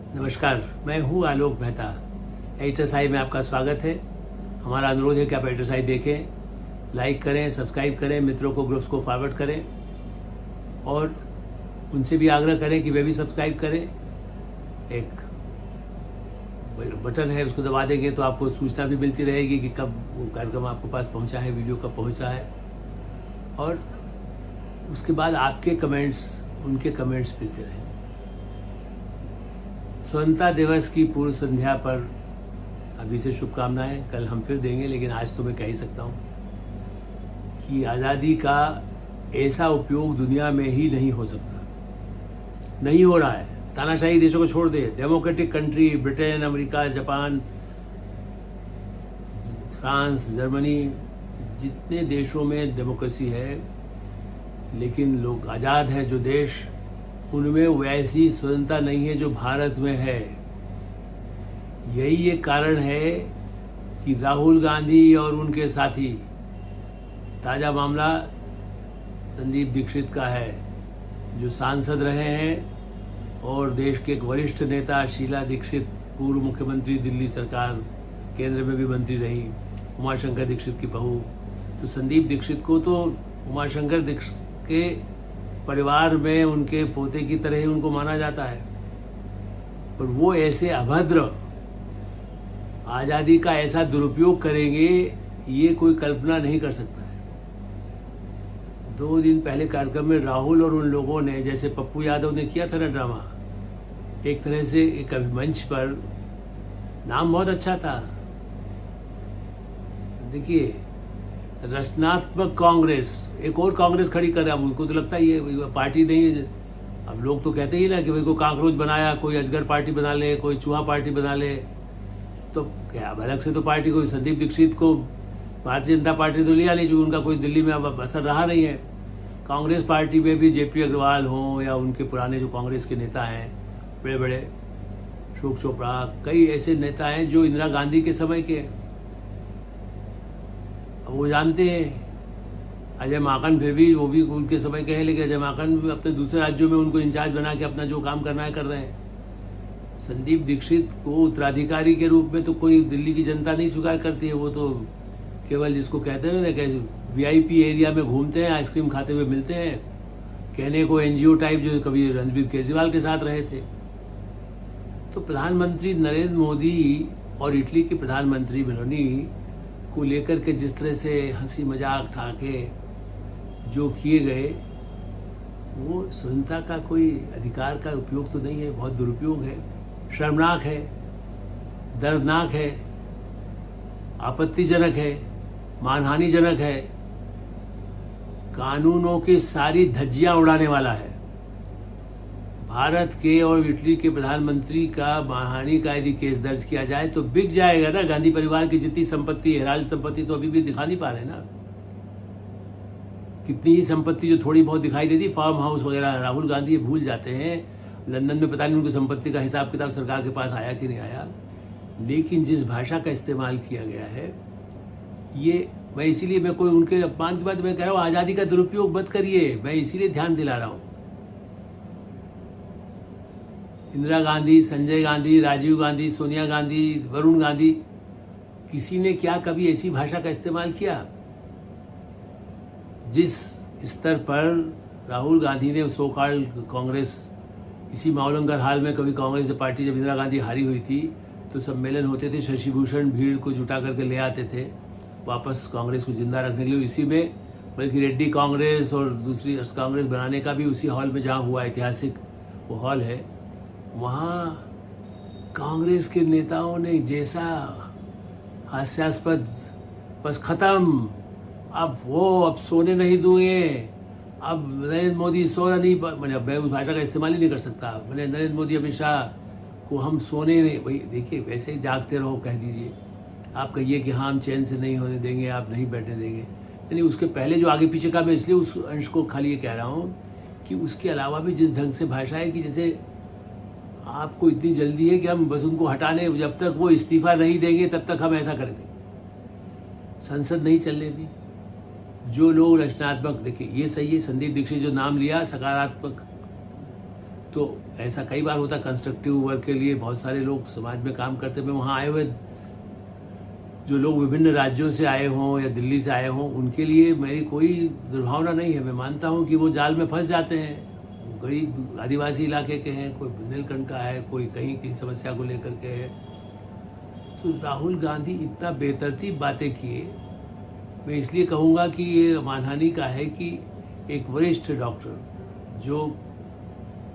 नमस्कार, मैं हूँ आलोक मेहता। एडिटर साहिब में आपका स्वागत है। हमारा अनुरोध है कि आप एडिटर साहिब देखें, लाइक करें, सब्सक्राइब करें, मित्रों को, ग्रुप्स को फॉरवर्ड करें और उनसे भी आग्रह करें कि वे भी सब्सक्राइब करें। एक बटन है, उसको दबा देंगे तो आपको सूचना भी मिलती रहेगी कि कब वो कार्यक्रम आपके पास पहुंचा है, वीडियो कब पहुंचा है। और उसके बाद आपके कमेंट्स, उनके कमेंट्स मिलते रहें। स्वतंत्रता दिवस की पूर्व संध्या पर अभी से शुभकामनाएं। कल हम फिर देंगे, लेकिन आज तो मैं कह ही सकता हूं कि आज़ादी का ऐसा उपयोग दुनिया में ही नहीं हो सकता, नहीं हो रहा है। तानाशाही देशों को छोड़ दे, democratic country Britain, America, Japan, France, Germany, जितने देशों में डेमोक्रेसी है, लेकिन लोग आज़ाद हैं जो देश, उनमें वैसी स्वतंत्रता नहीं है जो भारत में है। यही एक कारण है कि राहुल गांधी और उनके साथी, ताज़ा मामला संदीप दीक्षित का है, जो सांसद रहे हैं, और देश के एक वरिष्ठ नेता शीला दीक्षित, पूर्व मुख्यमंत्री दिल्ली सरकार, केंद्र में भी मंत्री रही, उमाशंकर दीक्षित की बहू। तो संदीप दीक्षित को तो उमाशंकर दीक्षित के परिवार में उनके पोते की तरह ही उनको माना जाता है। पर वो ऐसे अभद्र, आज़ादी का ऐसा दुरुपयोग करेंगे, ये कोई कल्पना नहीं कर सकता है। 2 दिन पहले कार्यक्रम में राहुल और उन लोगों ने, जैसे पप्पू यादव ने किया था ना ड्रामा, एक तरह से एक मंच पर, नाम बहुत अच्छा था, देखिए, रचनात्मक कांग्रेस, एक और कांग्रेस खड़ी करे। अब उनको तो लगता है ये पार्टी नहीं है। अब लोग तो कहते ही ना कि भाई कोई कॉकरोच बनाया, कोई अजगर पार्टी बना ले, कोई चूहा पार्टी बना ले। तो क्या अब अलग से तो पार्टी, कोई संदीप दीक्षित को भारतीय जनता पार्टी तो लिया नहीं, जो उनका कोई दिल्ली में अब असर रहा नहीं है। कांग्रेस पार्टी में भी जेपी अग्रवाल हों या उनके पुराने जो कांग्रेस के नेता हैं, बड़े बड़े, अशोक चोपड़ा, कई ऐसे नेता हैं जो इंदिरा गांधी के समय के हैं। वो जानते हैं। अजय माकन फिर भी, वो भी उनके समय के हैं, लेकिन अजय माकन भी अपने दूसरे राज्यों में उनको इंचार्ज बना के अपना जो काम करना है कर रहे हैं। संदीप दीक्षित को उत्तराधिकारी के रूप में तो कोई दिल्ली की जनता नहीं स्वीकार करती है। वो तो केवल, जिसको कहते हैं ना, कैसे वीआईपी एरिया में घूमते हैं, आइसक्रीम खाते हुए मिलते हैं, कहने को एनजीओ टाइप, जो कभी रणबीर केजरीवाल के साथ रहे थे। तो प्रधानमंत्री नरेंद्र मोदी और इटली के प्रधानमंत्री मेलोनी को लेकर के जिस तरह से हंसी मजाक ठाके जो किए गए, वो स्वतंत्रता का कोई अधिकार का उपयोग तो नहीं है, बहुत दुरुपयोग है, शर्मनाक है, दर्दनाक है, आपत्तिजनक है, मानहानिजनक है, कानूनों की सारी धज्जियां उड़ाने वाला है। भारत के और इटली के प्रधानमंत्री का मानहानि का यदि केस दर्ज किया जाए तो बिक जाएगा ना। गांधी परिवार की जितनी संपत्ति, हेराल्ड संपत्ति, तो अभी भी दिखा नहीं पा रहे ना। कितनी ही संपत्ति जो थोड़ी बहुत दिखाई देती, फार्म हाउस वगैरह, राहुल गांधी भूल जाते हैं। लंदन में पता नहीं उनकी संपत्ति का हिसाब किताब सरकार के पास आया कि नहीं आया। लेकिन जिस भाषा का इस्तेमाल किया गया है, ये मैं इसीलिए, मैं कोई उनके अपमान की बात मैं कह रहा हूँ, आज़ादी का दुरुपयोग मत करिए, मैं इसीलिए ध्यान दिला रहा हूँ। इंदिरा गांधी, संजय गांधी, राजीव गांधी, सोनिया गांधी, वरुण गांधी, किसी ने क्या कभी ऐसी भाषा का इस्तेमाल किया? जिस स्तर पर राहुल गांधी ने सो कॉल्ड कांग्रेस, इसी मावलंकर हाल में कभी कांग्रेस पार्टी, जब इंदिरा गांधी हारी हुई थी तो सम्मेलन होते थे, शशि भूषण भीड़ को जुटा करके ले आते थे वापस कांग्रेस को जिंदा रखने के लिए। इसी में बल्कि रेड्डी कांग्रेस और दूसरी कांग्रेस बनाने का भी उसी हॉल में जहाँ हुआ, ऐतिहासिक वो हॉल है, वहाँ कांग्रेस के नेताओं ने जैसा हास्यास्पद, बस खत्म, अब सोने नहीं दूंगे, अब नरेंद्र मोदी सोना नहीं, मैंने मैं उस भाषा का इस्तेमाल ही नहीं कर सकता, मैंने नरेंद्र मोदी अमित शाह को हम सोने नहीं, भाई देखिए, वैसे ही जागते रहो कह दीजिए। आप कहिए कि हाँ हम चैन से नहीं होने देंगे, आप नहीं बैठने देंगे, यानी उसके पहले जो आगे पीछे का, मैं इसलिए उस अंश को खाली ये कह रहा हूँ कि उसके अलावा भी जिस ढंग से भाषा है कि जैसे आपको इतनी जल्दी है कि हम बस उनको हटाने, जब तक वो इस्तीफा नहीं देंगे तब तक हम ऐसा कर देंगे, संसद नहीं चलने दी। जो लोग रचनात्मक, देखिए ये सही है, संदीप दीक्षित जो नाम लिया सकारात्मक, तो ऐसा कई बार होता है, कंस्ट्रक्टिव वर्क के लिए बहुत सारे लोग समाज में काम करते हैं। वहाँ आए हुए जो लोग विभिन्न राज्यों से आए हों या दिल्ली से आए हों, उनके लिए मेरी कोई दुर्भावना नहीं है। मैं मानता हूँ कि वो जाल में फंस जाते हैं। वो गरीब आदिवासी इलाके के हैं, कोई बुंदेलखंड का है, कोई कहीं की समस्या को लेकर के है। तो राहुल गांधी इतना बेतरतीब बातें किए। मैं इसलिए कहूँगा कि ये मानहानि का है कि एक वरिष्ठ डॉक्टर जो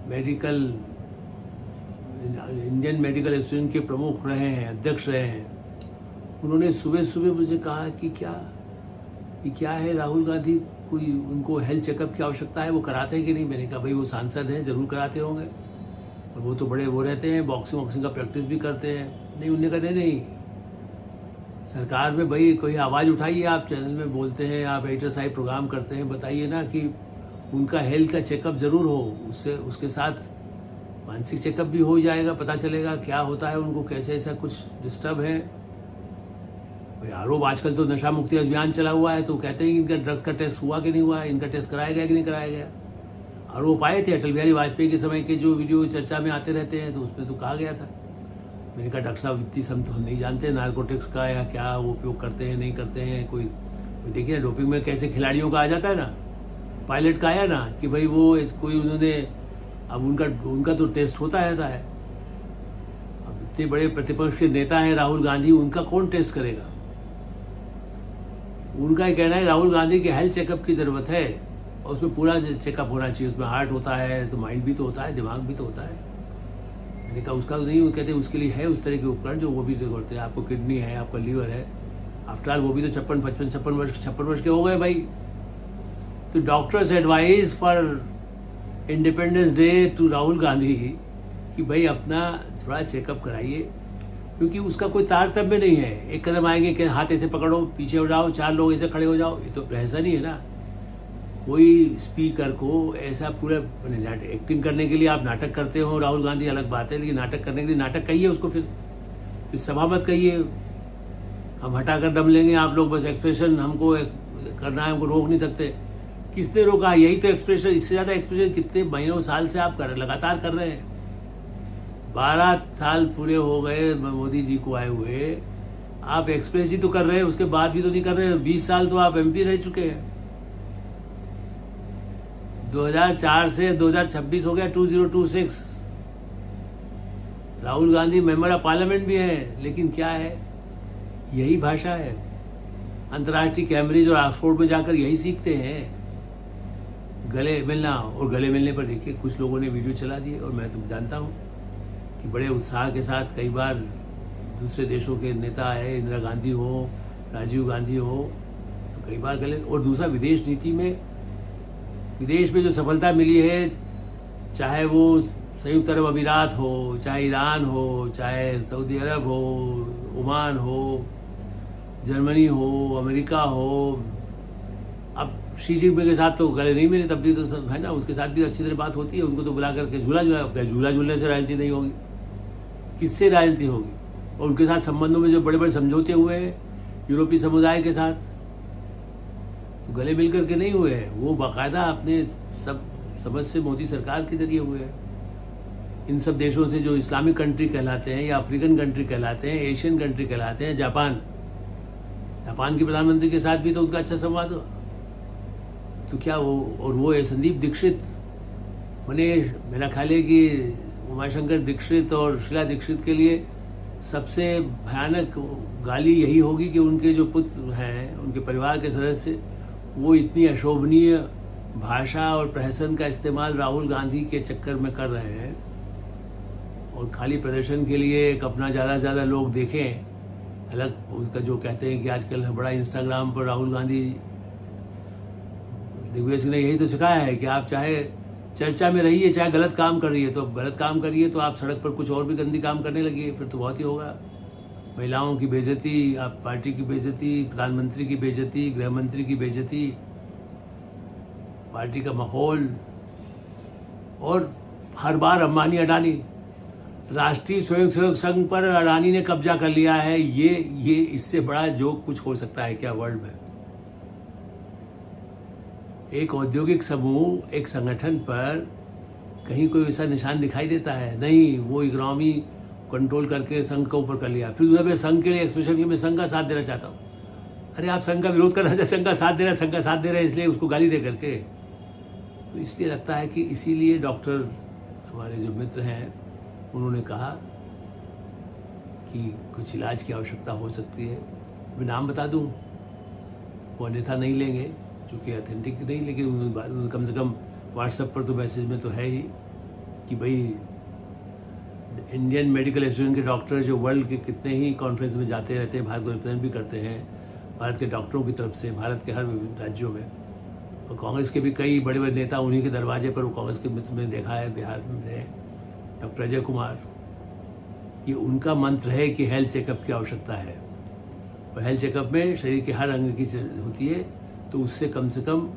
इंडियन मेडिकल एसोसिएशन के प्रमुख रहे हैं, अध्यक्ष रहे हैं, उन्होंने सुबह सुबह मुझे कहा कि क्या है राहुल गांधी, कोई उनको हेल्थ चेकअप की आवश्यकता है, वो कराते हैं कि नहीं। मैंने कहा भाई वो सांसद हैं, जरूर कराते होंगे, और वो तो बड़े वो रहते हैं, बॉक्सिंग का प्रैक्टिस भी करते हैं। नहीं, उन्होंने कहा नहीं, सरकार में भाई कोई आवाज़ उठाइए, आप चैनल में बोलते हैं, आप एडिटर साहब प्रोग्राम करते हैं, बताइए ना कि उनका हेल्थ का चेकअप जरूर हो, उससे उसके साथ मानसिक चेकअप भी हो जाएगा, पता चलेगा क्या होता है उनको, कैसे ऐसा कुछ डिस्टर्ब है। भाई आरोप आजकल तो नशा मुक्ति अभियान चला हुआ है, तो कहते हैं कि इनका ड्रग्स का टेस्ट हुआ कि नहीं हुआ, इनका टेस्ट कराया गया कि नहीं कराया गया। आरोप आए थे अटल बिहारी वाजपेयी के समय के, जो वीडियो चर्चा में आते रहते हैं, तो उसमें तो कहा गया था। मैंने कहा डॉक्टर साहब इतनी सम तो हम नहीं जानते नारकोटिक्स का या क्या वो उपयोग करते हैं नहीं करते हैं। कोई देखिए ना, डोपिंग में कैसे खिलाड़ियों का आ जाता है ना, पायलट का आया ना कि भाई वो कोई उन्होंने, अब उनका तो टेस्ट होता रहता है। अब इतने बड़े प्रतिपक्ष के नेता हैं राहुल गांधी, उनका कौन टेस्ट करेगा। उनका ये कहना है राहुल गांधी के हेल्थ चेकअप की जरूरत है, और उसमें पूरा चेकअप होना चाहिए। उसमें हार्ट होता है तो माइंड भी तो होता है, दिमाग भी तो होता है। मैंने कहा उसका तो नहीं, वो कहते उसके लिए है उस तरह के उपकरण जो वो भी करते हैं। आपको किडनी है, आपका लीवर है, आफ्टर ऑल वो भी तो 56 वर्ष के हो गए भाई। तो doctor's advice for independence day to Rahul Gandhi कि भाई अपना थोड़ा चेकअप कराइए, क्योंकि उसका कोई तारतम्य नहीं है। एक कदम आएंगे कि हाथ ऐसे पकड़ो, पीछे हो जाओ, 4 लोग ऐसे खड़े हो जाओ, ये तो ऐसा नहीं है ना। कोई स्पीकर को ऐसा पूरा एक्टिंग करने के लिए आप नाटक करते हो, राहुल गांधी अलग बात है, लेकिन नाटक करने के लिए नाटक कहिए उसको, फिर सभा मत कहिए हम हटाकर दम लेंगे, आप लोग बस एक्सप्रेशन हमको करना है, हमको रोक नहीं सकते। किसने रोका? यही तो एक्सप्रेशन, इससे ज्यादा एक्सप्रेशन कितने महीनों साल से आप लगातार कर रहे हैं। 12 साल पूरे हो गए मोदी जी को आए हुए, आप एक्सप्रेस ही तो कर रहे हैं, उसके बाद भी तो नहीं कर रहे। 20 साल तो आप एमपी रह चुके हैं। 2004 से 2026 हो गया, 2026। Rahul Gandhi member of parliament भी है, लेकिन क्या है, यही भाषा है। अंतर्राष्ट्रीय कैम्ब्रिज और ऑक्सफोर्ड में जाकर यही सीखते हैं, गले मिलना। और गले मिलने पर देखिए कुछ लोगों ने वीडियो चला दिए, और मैं तो जानता हूँ कि बड़े उत्साह के साथ कई बार दूसरे देशों के नेता आए, इंदिरा गांधी हो, राजीव गांधी हो, तो कई बार गले। और दूसरा, विदेश नीति में, विदेश में जो सफलता मिली है, चाहे वो संयुक्त अरब अमीरात हो, चाहे ईरान हो, चाहे सऊदी अरब हो, ओमान हो, जर्मनी हो, अमेरिका हो। अब शी जिनपिंग के साथ तो गले नहीं मिले, तब भी तो है ना, उसके साथ भी अच्छी तरह बात होती है। उनको तो बुला करके झूला झूलने से राजनीति नहीं होगी, किससे राजनीति होगी। और उनके साथ संबंधों में जो बड़े बड़े समझौते हुए हैं यूरोपीय समुदाय के साथ, तो गले मिल करके नहीं हुए हैं, वो बाकायदा अपने सब समझ से मोदी सरकार के जरिए हुए हैं। इन सब देशों से जो इस्लामिक कंट्री कहलाते हैं या अफ्रीकन कंट्री कहलाते हैं, एशियन कंट्री कहलाते हैं, जापान के प्रधानमंत्री के साथ भी तो उनका अच्छा संवाद हुआ। तो क्या वो है संदीप दीक्षित, मेरा ख्याल है कि उमाशंकर दीक्षित और शीला दीक्षित के लिए सबसे भयानक गाली यही होगी कि उनके जो पुत्र हैं, उनके परिवार के सदस्य, वो इतनी अशोभनीय भाषा और प्रहसन का इस्तेमाल राहुल गांधी के चक्कर में कर रहे हैं, और खाली प्रदर्शन के लिए एक अपना ज़्यादा से ज़्यादा लोग देखें। अलग उसका जो कहते हैं कि आजकल बड़ा इंस्टाग्राम पर राहुल गांधी, दिग्विजय सिंह ने यही तो सिखाया है कि आप चाहे चर्चा में रहिए, चाहे गलत काम कर रही है, तो गलत काम करिए तो आप सड़क पर कुछ और भी गंदी काम करने लगिए, फिर तो बहुत ही होगा। महिलाओं की बेइज्जती, आप पार्टी की बेइज्जती, प्रधानमंत्री की बेइज्जती, गृह मंत्री की बेइज्जती, पार्टी का माहौल, और हर बार अंबानी अडानी, राष्ट्रीय स्वयंसेवक संघ पर अडानी ने कब्जा कर लिया है। ये इससे बड़ा जो कुछ हो सकता है क्या वर्ल्ड में। एक औद्योगिक समूह एक संगठन पर कहीं कोई ऐसा निशान दिखाई देता है? नहीं, वो इकोनॉमी कंट्रोल करके संघ को ऊपर कर लिया। फिर दूसरा मैं संघ के लिए स्पेशली मैं संघ का साथ देना चाहता हूँ। अरे आप संघ का विरोध कर रहे थे, संघ का साथ दे रहे हैं, संघ का साथ दे रहे हैं इसलिए उसको गाली दे करके। तो इसलिए लगता है कि इसीलिए डॉक्टर हमारे जो मित्र हैं उन्होंने कहा कि कुछ इलाज की आवश्यकता हो सकती है। मैं नाम बता दूं, वो अन्यथा नहीं लेंगे चूँकि ऑथेंटिक नहीं, लेकिन कम से कम व्हाट्सएप पर तो मैसेज में तो है ही कि भाई इंडियन मेडिकल एसोसिएशन के डॉक्टर जो वर्ल्ड के कितने ही कॉन्फ्रेंस में जाते रहते हैं, भारत को रिप्रेजेंट भी करते हैं, भारत के डॉक्टरों की तरफ से भारत के हर राज्यों में, और कांग्रेस के भी कई बड़े बड़े नेता उन्हीं के दरवाजे पर, वो कांग्रेस के मित्र में देखा है बिहार में डॉक्टर अजय कुमार, ये उनका मंत्र है कि हेल्थ चेकअप की आवश्यकता है। और हेल्थ चेकअप में शरीर के हर अंग की होती है, तो उससे कम से कम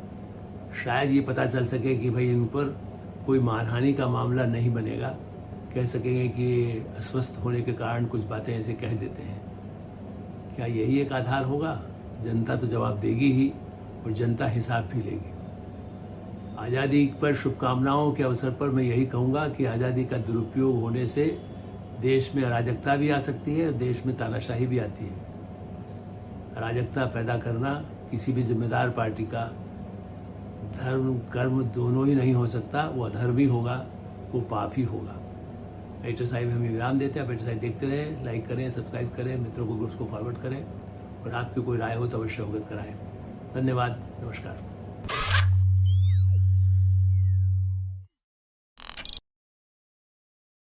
शायद ये पता चल सके कि भाई इन पर कोई मानहानि का मामला नहीं बनेगा। कह सकेंगे कि अस्वस्थ होने के कारण कुछ बातें ऐसे कह देते हैं। क्या यही एक आधार होगा? जनता तो जवाब देगी ही, और जनता हिसाब भी लेगी। आज़ादी पर शुभकामनाओं के अवसर पर मैं यही कहूँगा कि आज़ादी का दुरुपयोग होने से देश में अराजकता भी आ सकती है और देश में तानाशाही भी आती है। अराजकता पैदा करना किसी भी जिम्मेदार पार्टी का धर्म कर्म दोनों ही नहीं हो सकता, वो अधर्मी होगा, वो पाप ही होगा। एडिटर साहब हमें विराम देते हैं। एडिटर साहब देखते रहें, लाइक करें, सब्सक्राइब करें, मित्रों को ग्रुप्स को फॉरवर्ड करें, और आपकी कोई राय हो तो अवश्य अवगत कराएं। धन्यवाद, नमस्कार।